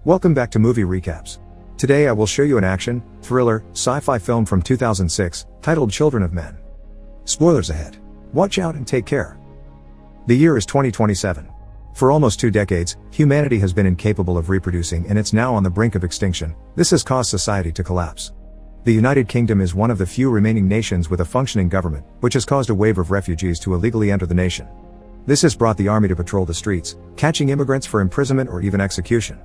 Welcome back to Movie Recaps. Today I will show you an action, thriller, sci-fi film from 2006, titled Children of Men. Spoilers ahead. Watch out and take care. The year is 2027. For almost 2 decades, humanity has been incapable of reproducing and it's now on the brink of extinction. This has caused society to collapse. The United Kingdom is one of the few remaining nations with a functioning government, which has caused a wave of refugees to illegally enter the nation. This has brought the army to patrol the streets, catching immigrants for imprisonment or even execution.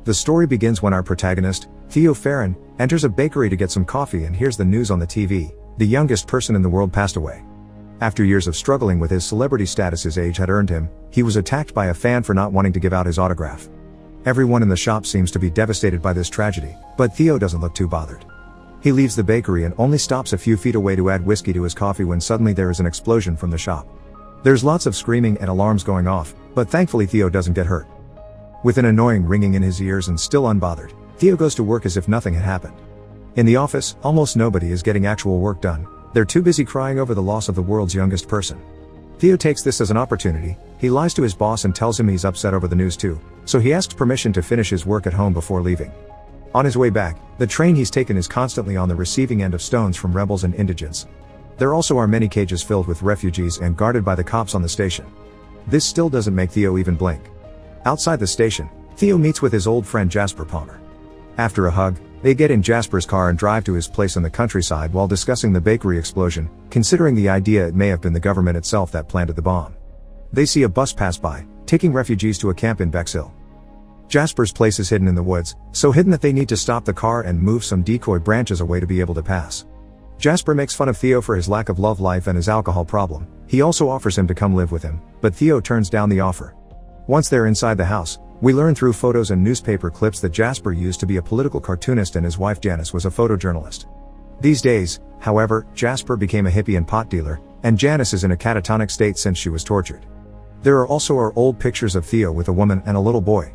The story begins when our protagonist, Theo Farron, enters a bakery to get some coffee and hears the news on the TV. The youngest person in the world passed away. After years of struggling with his celebrity status his age had earned him, he was attacked by a fan for not wanting to give out his autograph. Everyone in the shop seems to be devastated by this tragedy, but Theo doesn't look too bothered. He leaves the bakery and only stops a few feet away to add whiskey to his coffee when suddenly there is an explosion from the shop. There's lots of screaming and alarms going off, but thankfully Theo doesn't get hurt. With an annoying ringing in his ears and still unbothered, Theo goes to work as if nothing had happened. In the office, almost nobody is getting actual work done. They're too busy crying over the loss of the world's youngest person. Theo takes this as an opportunity. He lies to his boss and tells him he's upset over the news too, so he asks permission to finish his work at home before leaving. On his way back, the train he's taken is constantly on the receiving end of stones from rebels and indigents. There also are many cages filled with refugees and guarded by the cops on the station. This still doesn't make Theo even blink. Outside the station, Theo meets with his old friend Jasper Palmer. After a hug, they get in Jasper's car and drive to his place in the countryside while discussing the bakery explosion, considering the idea it may have been the government itself that planted the bomb. They see a bus pass by, taking refugees to a camp in Bexhill. Jasper's place is hidden in the woods, so hidden that they need to stop the car and move some decoy branches away to be able to pass. Jasper makes fun of Theo for his lack of love life and his alcohol problem. He also offers him to come live with him, but Theo turns down the offer. Once they're inside the house, we learn through photos and newspaper clips that Jasper used to be a political cartoonist and his wife Janice was a photojournalist. These days, however, Jasper became a hippie and pot dealer, and Janice is in a catatonic state since she was tortured. There are also our old pictures of Theo with a woman and a little boy.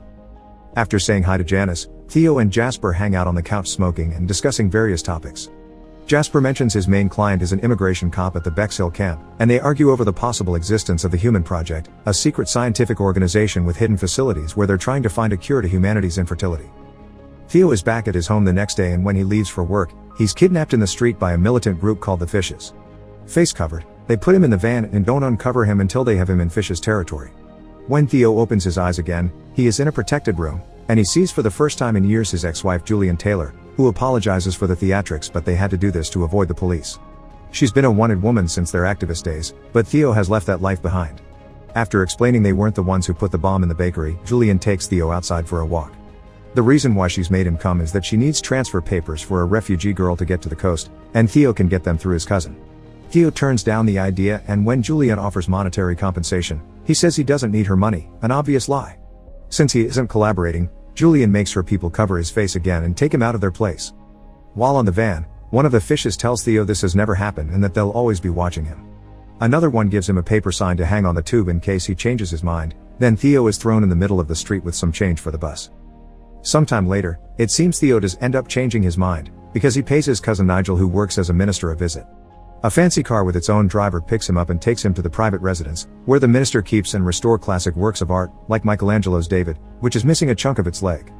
After saying hi to Janice, Theo and Jasper hang out on the couch smoking and discussing various topics. Jasper mentions his main client is an immigration cop at the Bexhill camp, and they argue over the possible existence of the Human Project, a secret scientific organization with hidden facilities where they're trying to find a cure to humanity's infertility. Theo is back at his home the next day, and when he leaves for work, he's kidnapped in the street by a militant group called the Fishes. Face covered, they put him in the van and don't uncover him until they have him in Fishes territory. When Theo opens his eyes again, he is in a protected room, and he sees for the first time in years his ex-wife Julian Taylor, who apologizes for the theatrics, but they had to do this to avoid the police. She's been a wanted woman since their activist days, but Theo has left that life behind. After explaining they weren't the ones who put the bomb in the bakery, Julian takes Theo outside for a walk. The reason why she's made him come is that she needs transfer papers for a refugee girl to get to the coast, and Theo can get them through his cousin. Theo turns down the idea, and when Julian offers monetary compensation, he says he doesn't need her money, an obvious lie. Since he isn't collaborating, Julian makes her people cover his face again and take him out of their place. While on the van, one of the Fishes tells Theo this has never happened and that they'll always be watching him. Another one gives him a paper sign to hang on the tube in case he changes his mind. Then Theo is thrown in the middle of the street with some change for the bus. Sometime later, it seems Theo does end up changing his mind, because he pays his cousin Nigel, who works as a minister, a visit. A fancy car with its own driver picks him up and takes him to the private residence, where the minister keeps and restores classic works of art, like Michelangelo's David, which is missing a chunk of its leg.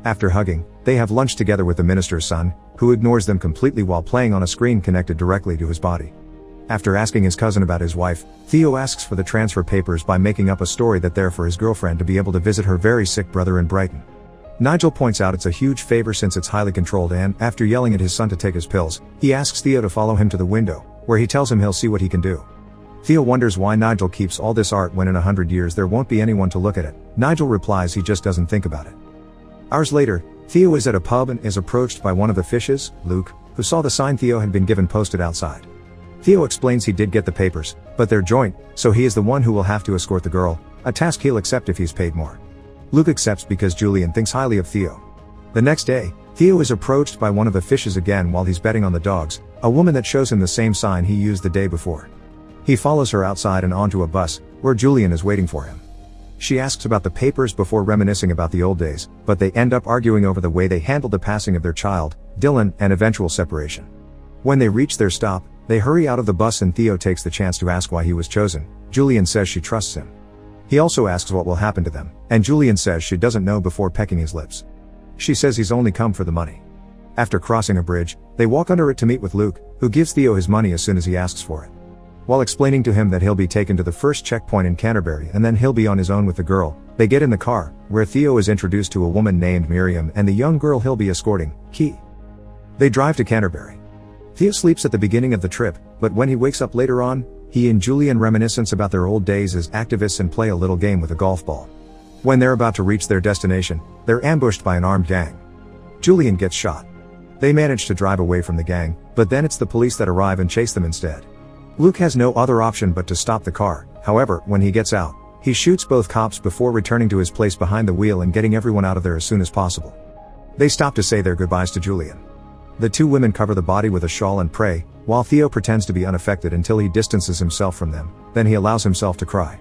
After hugging, they have lunch together with the minister's son, who ignores them completely while playing on a screen connected directly to his body. After asking his cousin about his wife, Theo asks for the transfer papers by making up a story that they're for his girlfriend to be able to visit her very sick brother in Brighton. Nigel points out it's a huge favor since it's highly controlled, and, after yelling at his son to take his pills, he asks Theo to follow him to the window, where he tells him he'll see what he can do. Theo wonders why Nigel keeps all this art when in 100 years there won't be anyone to look at it. Nigel replies he just doesn't think about it. Hours later, Theo is at a pub and is approached by one of the Fishes, Luke, who saw the sign Theo had been given posted outside. Theo explains he did get the papers, but they're joint, so he is the one who will have to escort the girl, a task he'll accept if he's paid more. Luke accepts because Julian thinks highly of Theo. The next day, Theo is approached by one of the Fishes again while he's betting on the dogs, a woman that shows him the same sign he used the day before. He follows her outside and onto a bus, where Julian is waiting for him. She asks about the papers before reminiscing about the old days, but they end up arguing over the way they handled the passing of their child, Dylan, and eventual separation. When they reach their stop, they hurry out of the bus and Theo takes the chance to ask why he was chosen. Julian says she trusts him. He also asks what will happen to them, and Julian says she doesn't know before pecking his lips. She says he's only come for the money. After crossing a bridge, they walk under it to meet with Luke, who gives Theo his money as soon as he asks for it. While explaining to him that he'll be taken to the first checkpoint in Canterbury and then he'll be on his own with the girl, they get in the car, where Theo is introduced to a woman named Miriam and the young girl he'll be escorting, Key. They drive to Canterbury. Theo sleeps at the beginning of the trip, but when he wakes up later on, he and Julian reminisce about their old days as activists and play a little game with a golf ball. When they're about to reach their destination, they're ambushed by an armed gang. Julian gets shot. They manage to drive away from the gang, but then it's the police that arrive and chase them instead. Luke has no other option but to stop the car. However, when he gets out, he shoots both cops before returning to his place behind the wheel and getting everyone out of there as soon as possible. They stop to say their goodbyes to Julian. The two women cover the body with a shawl and pray, while Theo pretends to be unaffected until he distances himself from them, then he allows himself to cry.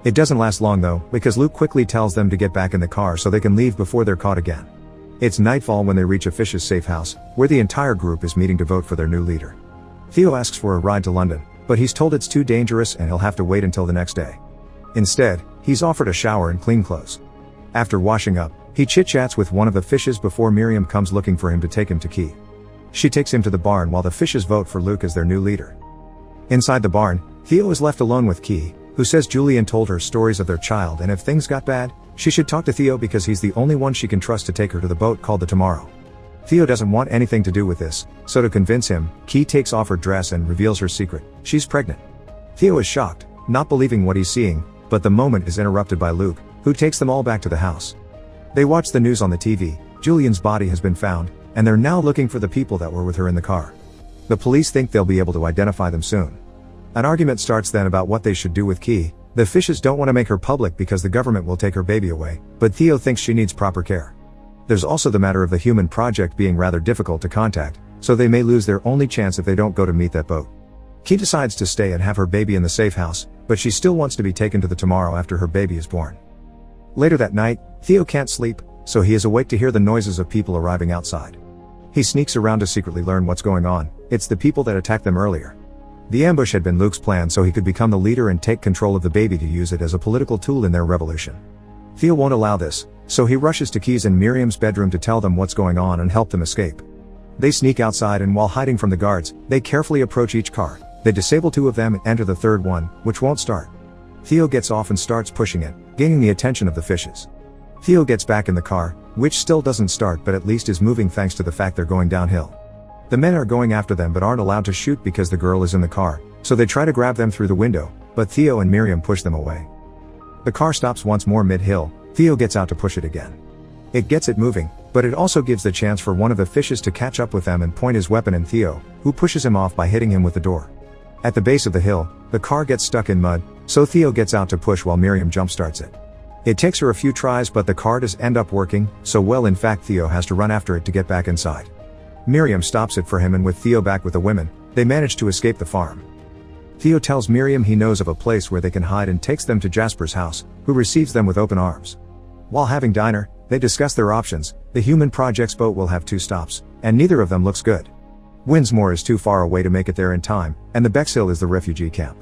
It doesn't last long though, because Luke quickly tells them to get back in the car so they can leave before they're caught again. It's nightfall when they reach a Fish's safe house, where the entire group is meeting to vote for their new leader. Theo asks for a ride to London, but he's told it's too dangerous and he'll have to wait until the next day. Instead, he's offered a shower and clean clothes. After washing up, he chit-chats with one of the Fishes before Miriam comes looking for him to take him to Key. She takes him to the barn while the Fishes vote for Luke as their new leader. Inside the barn, Theo is left alone with Key, who says Julian told her stories of their child and if things got bad, she should talk to Theo because he's the only one she can trust to take her to the boat called the Tomorrow. Theo doesn't want anything to do with this, so to convince him, Key takes off her dress and reveals her secret. She's pregnant. Theo is shocked, not believing what he's seeing, but the moment is interrupted by Luke, who takes them all back to the house. They watch the news on the TV. Julian's body has been found, and they're now looking for the people that were with her in the car. The police think they'll be able to identify them soon. An argument starts then about what they should do with Key. The Fishes don't want to make her public because the government will take her baby away, but Theo thinks she needs proper care. There's also the matter of the human project being rather difficult to contact, so they may lose their only chance if they don't go to meet that boat. Key decides to stay and have her baby in the safe house, but she still wants to be taken to the Tomorrow after her baby is born. Later that night, Theo can't sleep, so he is awake to hear the noises of people arriving outside. He sneaks around to secretly learn what's going on. It's the people that attacked them earlier. The ambush had been Luke's plan so he could become the leader and take control of the baby to use it as a political tool in their revolution. Theo won't allow this, so he rushes to Key's and Miriam's bedroom to tell them what's going on and help them escape. They sneak outside and while hiding from the guards, they carefully approach each car. They disable two of them and enter the third one, which won't start. Theo gets off and starts pushing it, gaining the attention of the Fishes. Theo gets back in the car, which still doesn't start but at least is moving thanks to the fact they're going downhill. The men are going after them but aren't allowed to shoot because the girl is in the car, so they try to grab them through the window, but Theo and Miriam push them away. The car stops once more mid-hill. Theo gets out to push it again. It gets it moving, but it also gives the chance for one of the Fishes to catch up with them and point his weapon at Theo, who pushes him off by hitting him with the door. At the base of the hill, the car gets stuck in mud, so Theo gets out to push while Miriam jumpstarts it. It takes her a few tries but the car does end up working, so well in fact Theo has to run after it to get back inside. Miriam stops it for him and with Theo back with the women, they manage to escape the farm. Theo tells Miriam he knows of a place where they can hide and takes them to Jasper's house, who receives them with open arms. While having dinner, they discuss their options. The Human Project's boat will have 2 stops, and neither of them looks good. Winsmore is too far away to make it there in time, and the Bexhill is the refugee camp.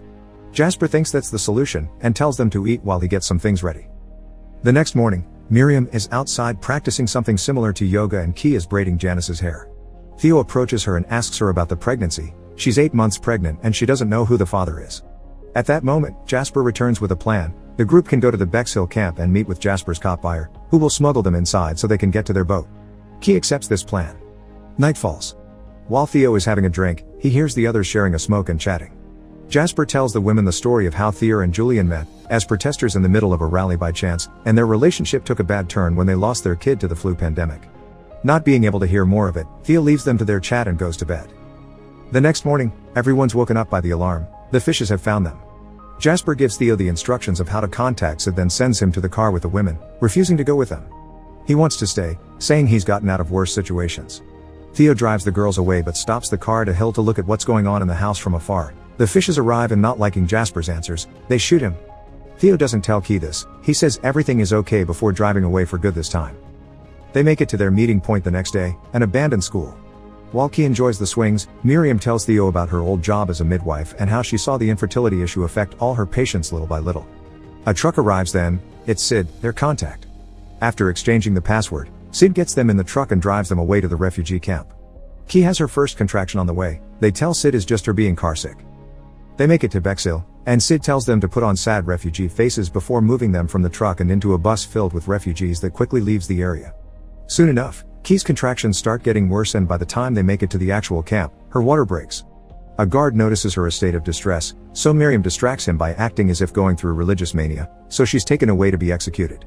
Jasper thinks that's the solution, and tells them to eat while he gets some things ready. The next morning, Miriam is outside practicing something similar to yoga and Key is braiding Janice's hair. Theo approaches her and asks her about the pregnancy. She's 8 months pregnant and she doesn't know who the father is. At that moment, Jasper returns with a plan. The group can go to the Bexhill camp and meet with Jasper's cop buyer, who will smuggle them inside so they can get to their boat. Key accepts this plan. Night falls. While Theo is having a drink, he hears the others sharing a smoke and chatting. Jasper tells the women the story of how Theo and Julian met, as protesters in the middle of a rally by chance, and their relationship took a bad turn when they lost their kid to the flu pandemic. Not being able to hear more of it, Theo leaves them to their chat and goes to bed. The next morning, everyone's woken up by the alarm. The Fishes have found them. Jasper gives Theo the instructions of how to contact Sid, then sends him to the car with the women, refusing to go with them. He wants to stay, saying he's gotten out of worse situations. Theo drives the girls away but stops the car at a hill to look at what's going on in the house from afar. The Fishes arrive and not liking Jasper's answers, they shoot him. Theo doesn't tell Key this. He says everything is okay before driving away for good this time. They make it to their meeting point the next day, an abandoned school. While Key enjoys the swings, Miriam tells Theo about her old job as a midwife and how she saw the infertility issue affect all her patients little by little. A truck arrives then, it's Sid, their contact. After exchanging the password, Sid gets them in the truck and drives them away to the refugee camp. Key has her first contraction on the way, they tell Sid is just her being carsick. They make it to Bexhill, and Sid tells them to put on sad refugee faces before moving them from the truck and into a bus filled with refugees that quickly leaves the area. Soon enough, Key's contractions start getting worse, and by the time they make it to the actual camp, her water breaks. A guard notices her state of distress, so Miriam distracts him by acting as if going through religious mania, so she's taken away to be executed.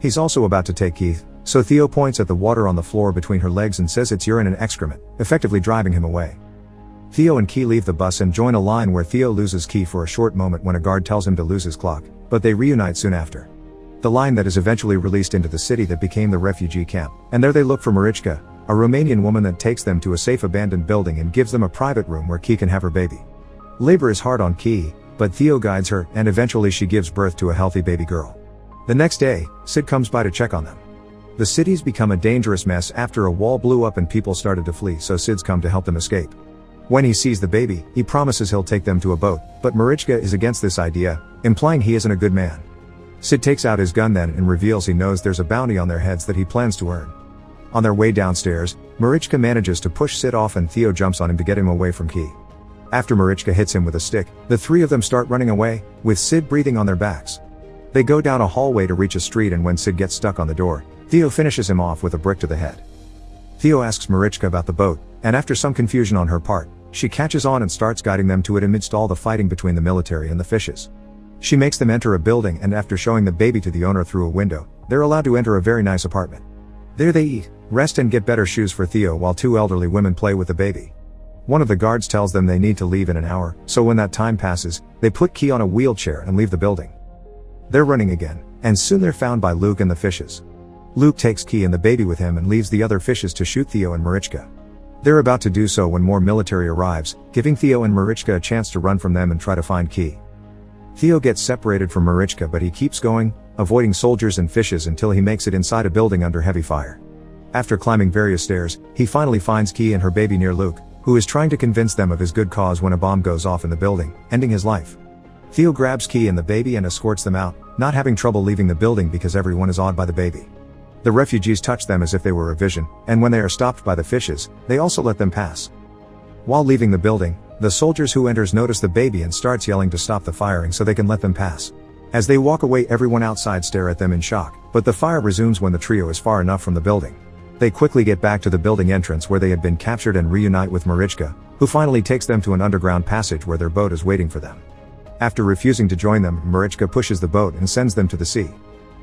He's also about to take Keith, so Theo points at the water on the floor between her legs and says it's urine and excrement, effectively driving him away. Theo and Key leave the bus and join a line where Theo loses Key for a short moment when a guard tells him to lose his clock, but they reunite soon after. The line that is eventually released into the city that became the refugee camp, and there they look for Marichka, a Romanian woman that takes them to a safe abandoned building and gives them a private room where Key can have her baby. Labor is hard on Key, but Theo guides her, and eventually she gives birth to a healthy baby girl. The next day, Sid comes by to check on them. The city's become a dangerous mess after a wall blew up and people started to flee, so Sid's come to help them escape. When he sees the baby, he promises he'll take them to a boat, but Marichka is against this idea, implying he isn't a good man. Sid takes out his gun then and reveals he knows there's a bounty on their heads that he plans to earn. On their way downstairs, Marichka manages to push Sid off and Theo jumps on him to get him away from Key. After Marichka hits him with a stick, the three of them start running away, with Sid breathing on their backs. They go down a hallway to reach a street, and when Sid gets stuck on the door, Theo finishes him off with a brick to the head. Theo asks Marichka about the boat, and after some confusion on her part, she catches on and starts guiding them to it amidst all the fighting between the military and the fishes. She makes them enter a building, and after showing the baby to the owner through a window, they're allowed to enter a very nice apartment. There they eat, rest and get better shoes for Theo while two elderly women play with the baby. One of the guards tells them they need to leave in an hour, so when that time passes, they put Key on a wheelchair and leave the building. They're running again, and soon they're found by Luke and the fishes. Luke takes Key and the baby with him and leaves the other fishes to shoot Theo and Marichka. They're about to do so when more military arrives, giving Theo and Marichka a chance to run from them and try to find Key. Theo gets separated from Marichka, but he keeps going, avoiding soldiers and fishes until he makes it inside a building under heavy fire. After climbing various stairs, he finally finds Key and her baby near Luke, who is trying to convince them of his good cause when a bomb goes off in the building, ending his life. Theo grabs Key and the baby and escorts them out, not having trouble leaving the building because everyone is awed by the baby. The refugees touch them as if they were a vision, and when they are stopped by the fishes, they also let them pass. While leaving the building, the soldiers who enters notice the baby and starts yelling to stop the firing so they can let them pass. As they walk away, everyone outside stare at them in shock, but the fire resumes when the trio is far enough from the building. They quickly get back to the building entrance where they had been captured and reunite with Marichka, who finally takes them to an underground passage where their boat is waiting for them. After refusing to join them, Marichka pushes the boat and sends them to the sea.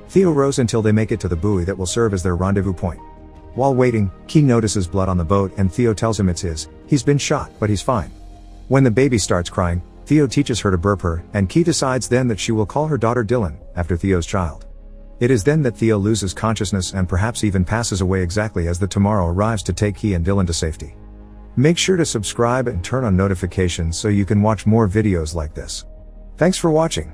Theo rows until they make it to the buoy that will serve as their rendezvous point. While waiting, Key notices blood on the boat and Theo tells him it's his. He's been shot, but he's fine. When the baby starts crying, Theo teaches her to burp her, and Key decides then that she will call her daughter Dylan, after Theo's child. It is then that Theo loses consciousness and perhaps even passes away exactly as the Tomorrow arrives to take Key and Dylan to safety. Make sure to subscribe and turn on notifications so you can watch more videos like this. Thanks for watching.